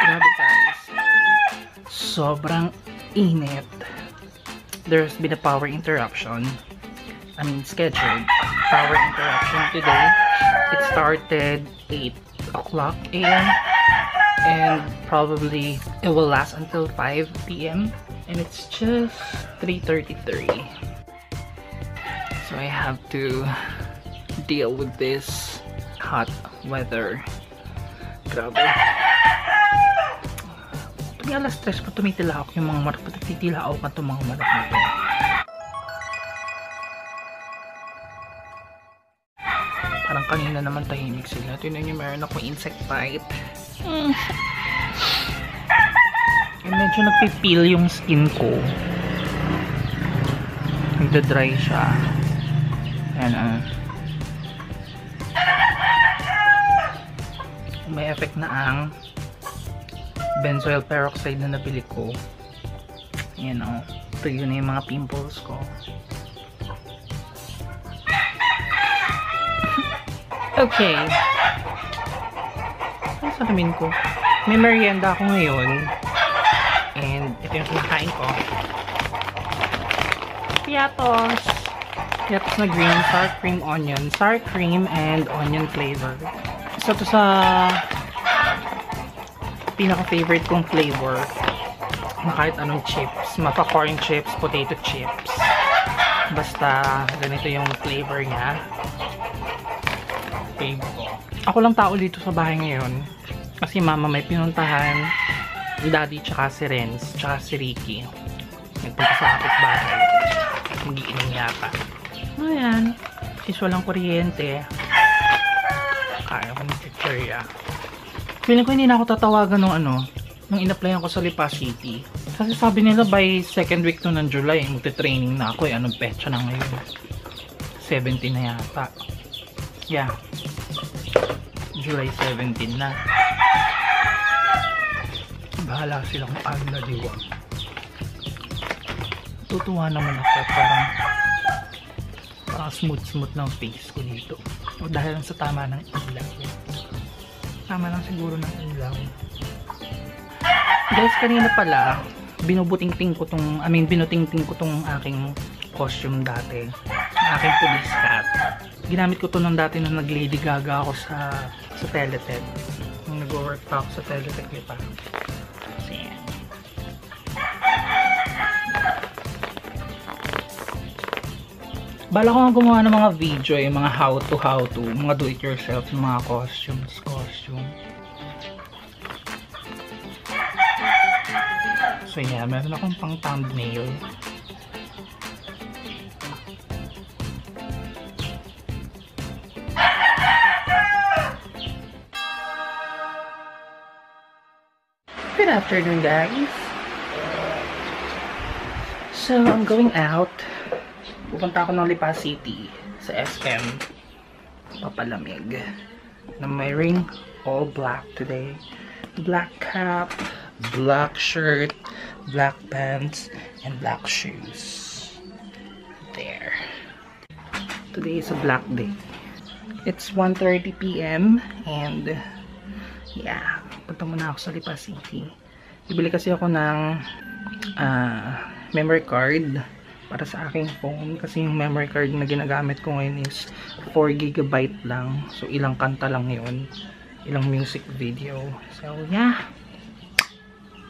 Grabe guys. Sobrang init. There's been a power interruption. I mean, scheduled power interruption today. It started 8 o'clock a.m. and probably it will last until 5 p.m. and it's just 3:33. So I have to deal with this hot weather. Grabe. Pag alas 3 pa tumitila ako yung mga marak. Patitila ako ka itong mga marak na ito. Parang kanina naman tahimik sila. Tinan nyo, meron akong insect bite. Medyo nagpipil yung skin ko. Nagda-dry siya. Ayan. May effect na ang benzoyl peroxide na nabili ko. Ayan o. Ito yun na yung mga pimples ko. Okay. Ano salamin ko? May merienda ako ngayon. And ito yung kinakain ko. Piatos. Piatos na green, sour cream, onion. Sour cream and onion flavor. Isa to sa pinaka-favorite kong flavor na kahit anong chips. Mapa corn chips, potato chips. Basta ganito yung flavor niya. Ako lang tao dito sa bahay ngayon kasi mama may pinuntahan, daddy tsaka si Renz tsaka si Ricky nagpunta sa kapitbahay, mag-iinom yata. Ayan, is walang kuryente, kaya ko ng chichirya. Feeling ko hindi na ako tatawagan nung in-applyan ko sa Lipa City kasi sabi nila by second week ng July magte-training na ako. Anong petsa na ngayon? 17 na yata. Yeah, July 17 na. Bahala sila kung ano na diwa. Tutuwa naman ako. Parang smooth ng face ko dito. O dahil lang sa tama ng ilaw. Tama lang siguro ng ilaw. Guys, kanina pala binutingting ko tong aking costume dati. Ang aking police hat. Ginamit ko to nung dati nung nag-Lady Gaga ako sa Teletech. Nung nag-work pa ako sa Teletech pa. Kasi yan. Bala ko nga gumawa ng mga video, yung mga how to, mga do it yourself, mga costume. So yeah, meron akong pang thumbnail. Good afternoon guys. So I'm going out. Pupunta ako ng Lipa City sa SM. Papalamig. I'm wearing all black today. Black cap, black shirt, black pants, and black shoes. There. Today is a black day. It's 1:30 p.m. and yeah, punta muna ako sa Lipa City. Bibili kasi ako ng memory card para sa aking phone kasi yung memory card na ginagamit ko ngayon is 4 GB lang. So ilang kanta lang yun, ilang music video. So yeah,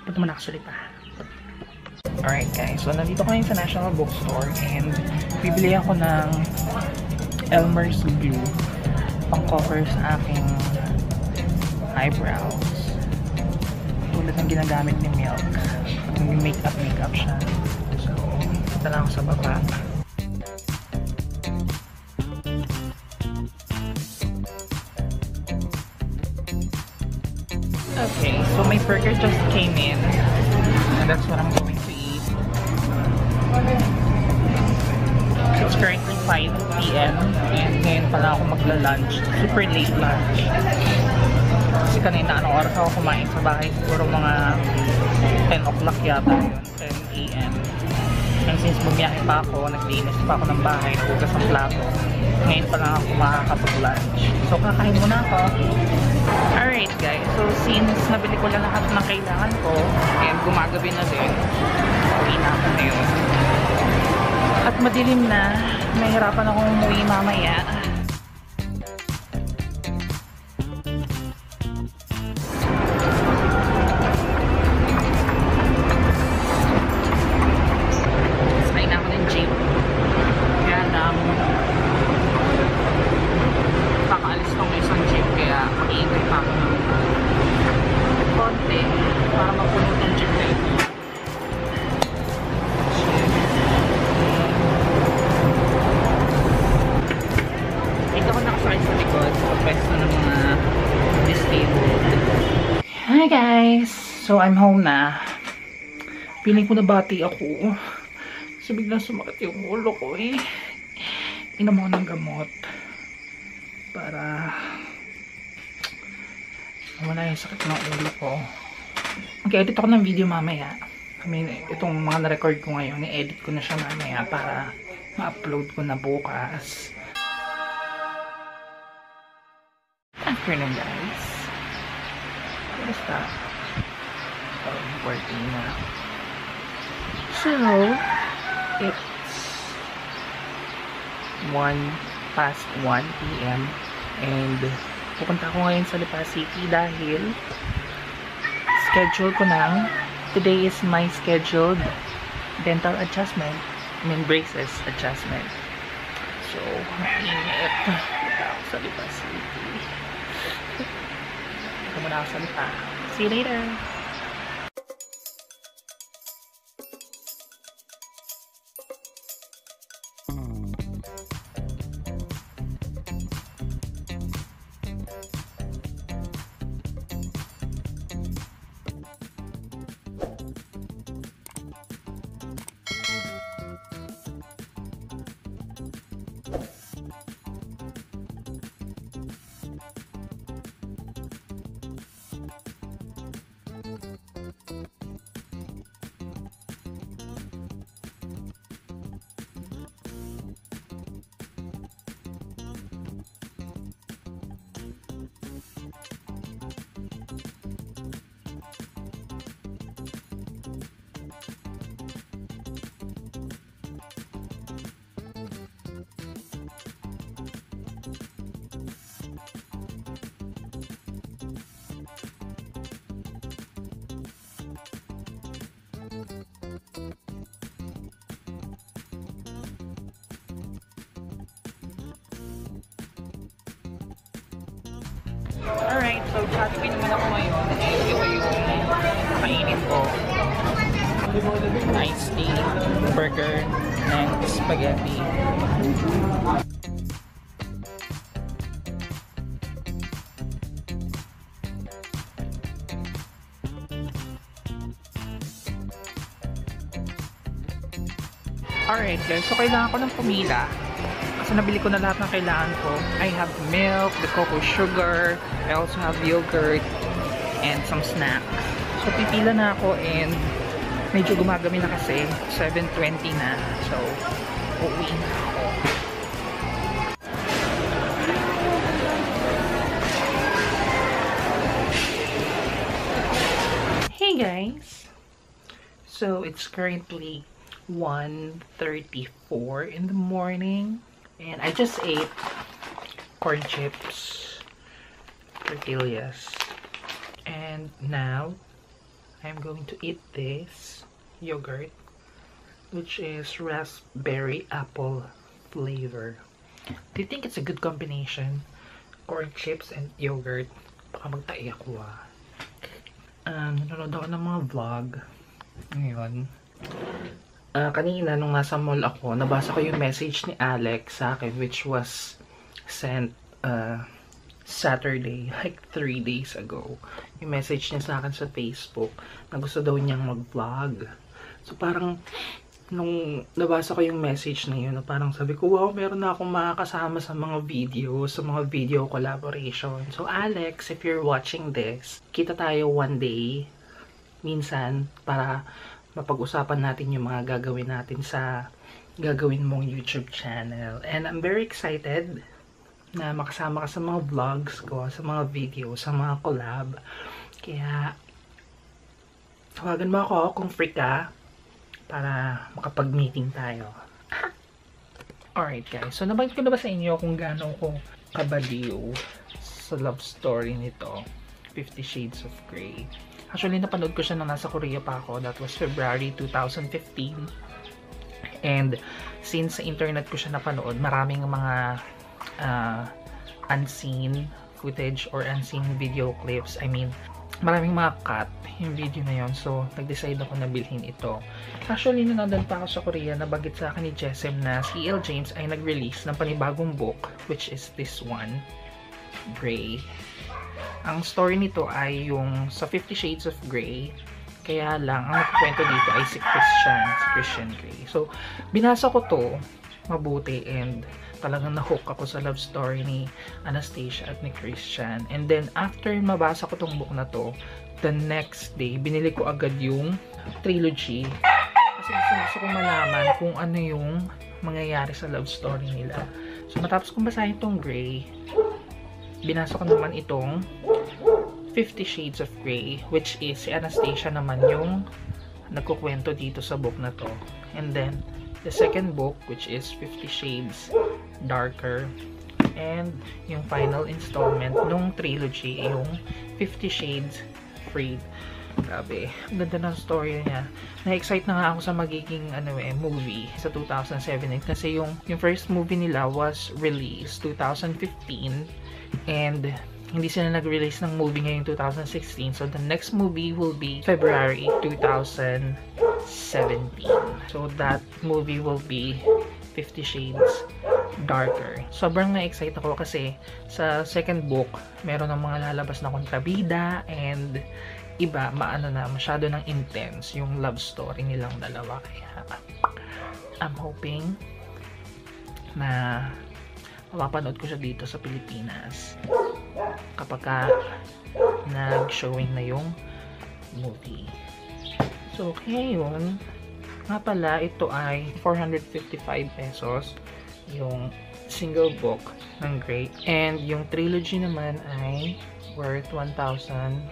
punta muna ako sa Lipa. Alright guys, so nandito ko ngayon sa National Bookstore and bibili ako ng Elmer's glue pang cover sa aking eyebrows. Tulad ng ginagamit ni Milk. Yung makeup siya. So, ito lang ako sa baba. Okay, so my burger just came in. And that's what I'm going to eat. It's currently 5 p.m. and ngayon pala ako magla-lunch. Super late lunch. Kasi kanina anong oras ako kumain sa bahay? Siguro mga 10 o'clock yata yun. 10 a.m. And since bumiyahe pa ako, naglinis pa ako ng bahay, nagugas ng plato. Ngayon pa lang ako makakapag-lunch. So, kakain muna ako. Alright guys, so since nabili ko lang lahat ng kailangan ko, and gumagabi na din, uwi na ako ngayon. At madilim na, nahihirapan akong umuwi mamaya. Hi guys! So I'm home na. Feeling ko nabati ako. So biglang sumakit yung ulo ko eh. Inom ako ng gamot. Para wala yung sakit ng ulo ko. Mag-edit ako ng video mamaya. I mean, itong mga na-record ko ngayon, i-edit ko na siya mamaya para ma-upload ko na bukas. Afternoon guys. Basta working na. So it's 1:01 PM and pupunta ako ngayon sa Lipa City dahil schedule ko na. Today is my scheduled dental adjustment. I mean braces adjustment. So mainit. Punta ako sa Lipa City. Muna ako sa Lipa. See you later! Alright, so Jollibee naman ako ngayon. Enjoy yung kainin ko. Iced tea, burger, and spaghetti. Alright guys, so kailangan ko ng pumila. Kasi nabili ko na lahat ng kailangan ko. I have milk, the cocoa sugar, I also have yogurt, and some snacks. So pipila na ako and medyo gumagami na kasi. 7:20 na. So, uuwi na ako. Hey guys! So, it's currently 1:34 in the morning. And I just ate corn chips, tortillas, and now I'm going to eat this yogurt, which is raspberry apple flavor. Do you think it's a good combination? Corn chips and yogurt. Baka magtae ako nanonood ako ng mga vlog ngayon. Kanina, nung nasa mall ako, nabasa ko yung message ni Alex sa akin, which was sent Saturday, like 3 days ago. Yung message niya sa akin sa Facebook, na gusto daw niyang mag-vlog. So, parang, nung nabasa ko yung message na yun, parang sabi ko, wow, meron na akong makakasama sa mga video, sa mga video collaboration. So, Alex, if you're watching this, kita tayo one day, minsan, para mapag-usapan natin yung mga gagawin natin sa gagawin mong YouTube channel. And I'm very excited na makasama ka sa mga vlogs ko, sa mga videos, sa mga collab. Kaya, tawagan mo ako kung free ka para makapag-meeting tayo. Alright guys, so nabanggit ko na ba sa inyo kung gaano ko kabaliw sa love story nito, 50 Shades of Grey. Actually, napanood ko siya nung nasa Korea pa ako. That was February 2015. And since sa internet ko siya napanood, maraming mga unseen footage or unseen video clips. I mean, maraming mga cut yung video na yon. So, nag-decide ako na bilhin ito. Actually, nung nandun pa ako sa Korea, nabanggit sa akin ni Jessem na si E.L. James ay nag-release ng panibagong book, which is this one, Grey. Ang story nito ay yung sa 50 Shades of Grey. Kaya lang, ang nagkukwento dito ay si Christian Grey. So, binasa ko to mabuti and talagang na-hook ako sa love story ni Anastasia at ni Christian. And then, after mabasa ko tong book na to, the next day, binili ko agad yung trilogy. Kasi gusto ko malaman kung ano yung mangyayari sa love story nila. So, matapos kong basahin itong Grey, binasa ko naman itong 50 Shades of Grey, which is si Anastasia naman yung nagkukwento dito sa book na to. And then, the second book, which is 50 Shades Darker. And yung final installment nung trilogy, yung 50 Shades Freed. Grabe, ang ganda ng story niya. Na-excite na nga ako sa magiging movie sa 2017 kasi yung first movie nila was released 2015 and hindi sila nag-release ng movie ngayong 2016. So, the next movie will be February 2017. So, that movie will be 50 Shades Darker. Sobrang na-excite ako kasi sa second book, meron ng mga lalabas na kontrabida and iba, masyado ng intense yung love story nilang dalawa. Kaya, I'm hoping na mapapanood ko siya dito sa Pilipinas kapag nag-showing na yung movie. So, kaya yun. Nga pala, ito ay 455 pesos yung single book ng Grey. And yung trilogy naman ay worth 1,049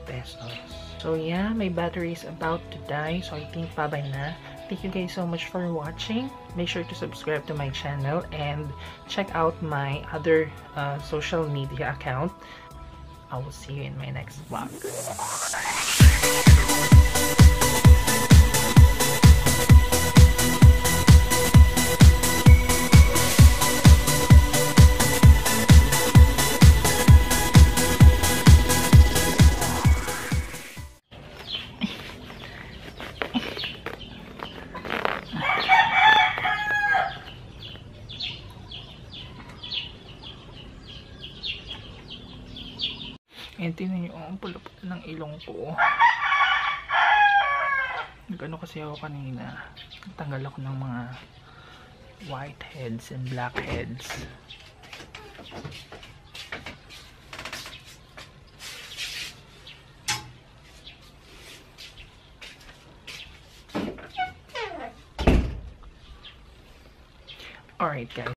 pesos. So, yeah, my battery is about to die. So, I think babay na. Thank you guys so much for watching. Make sure to subscribe to my channel and check out my other social media account. I will see you in my next vlog. And tingnan nyo, ang pula-pula ng ilong ko. Nag-ano kasi ako kanina. Natanggal ako ng mga white heads and black heads. Alright guys.